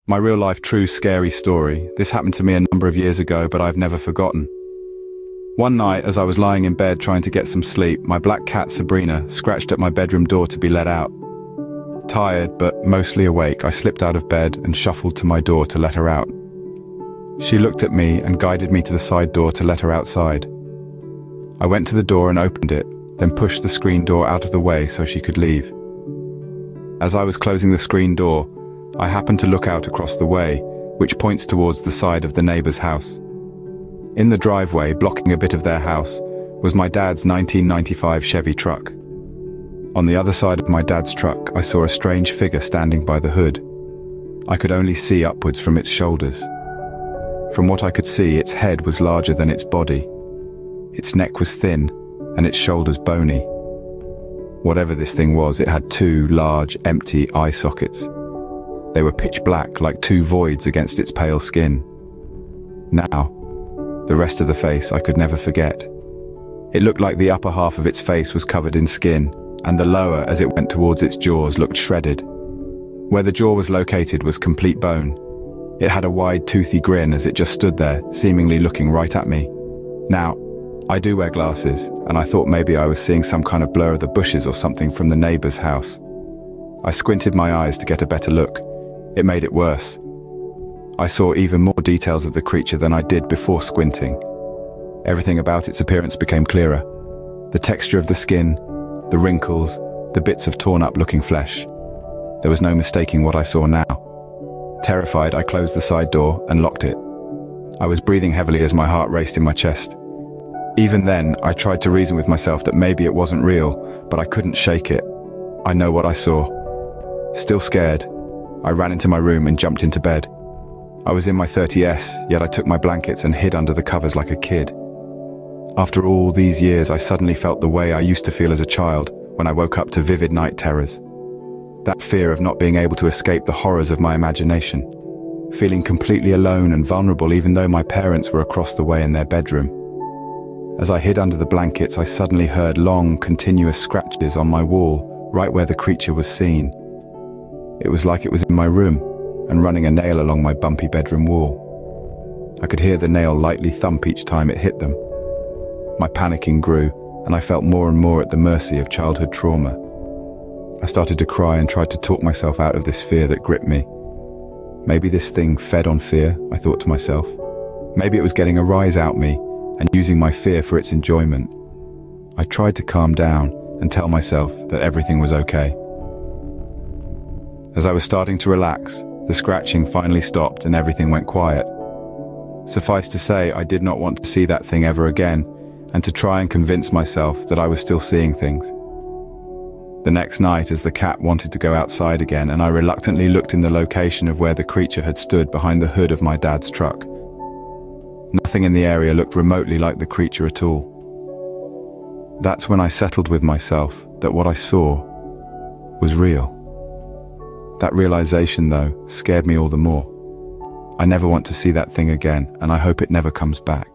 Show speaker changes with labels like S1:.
S1: My real-life true scary story. This happened to me a number of years ago, but I've never forgotten. One night, as I was lying in bed trying to get some sleep, my black cat Sabrina scratched at my bedroom door to be let out. Tired, but mostly awake, I slipped out of bed and shuffled to my door to let her out. She looked at me and guided me to the side door to let her outside. I went to the door and opened it, then pushed the screen door out of the way so she could leave. As I was closing the screen door, I happened to look out across the way, which points towards the side of the neighbor's house. In the driveway, blocking a bit of their house, was my dad's 1995 Chevy truck. On the other side of my dad's truck, I saw a strange figure standing by the hood. I could only see upwards from its shoulders. From what I could see, its head was larger than its body. Its neck was thin, and its shoulders bony. Whatever this thing was, it had two large, empty eye sockets. They were pitch black, like two voids against its pale skin. Now, the rest of the face I could never forget. It looked like the upper half of its face was covered in skin, and the lower, as it went towards its jaws, looked shredded. Where the jaw was located was complete bone. It had a wide, toothy grin as it just stood there, seemingly looking right at me. Now, I do wear glasses, and I thought maybe I was seeing some kind of blur of the bushes or something from the neighbor's house. I squinted my eyes to get a better look. It made it worse. I saw even more details of the creature than I did before squinting. Everything about its appearance became clearer. The texture of the skin, the wrinkles, the bits of torn-up looking flesh. There was no mistaking what I saw now. Terrified, I closed the side door and locked it. I was breathing heavily as my heart raced in my chest. Even then, I tried to reason with myself that maybe it wasn't real, but I couldn't shake it. I know what I saw. Still scared, I ran into my room and jumped into bed. I was in my 30s, yet I took my blankets and hid under the covers like a kid. After all these years, I suddenly felt the way I used to feel as a child when I woke up to vivid night terrors. That fear of not being able to escape the horrors of my imagination. Feeling completely alone and vulnerable even though my parents were across the way in their bedroom. As I hid under the blankets, I suddenly heard long, continuous scratches on my wall, right where the creature was seen. It was like it was in my room and running a nail along my bumpy bedroom wall. I could hear the nail lightly thump each time it hit them. My panicking grew, and I felt more and more at the mercy of childhood trauma. I started to cry and tried to talk myself out of this fear that gripped me. Maybe this thing fed on fear, I thought to myself. Maybe it was getting a rise out me and using my fear for its enjoyment. I tried to calm down and tell myself that everything was okay. As I was starting to relax, the scratching finally stopped and everything went quiet. Suffice to say, I did not want to see that thing ever again, and to try and convince myself that I was still seeing things. The next night, as the cat wanted to go outside again, and I reluctantly looked in the location of where the creature had stood behind the hood of my dad's truck. Nothing in the area looked remotely like the creature at all. That's when I settled with myself that what I saw was real. That realization, though, scared me all the more. I never want to see that thing again, and I hope it never comes back.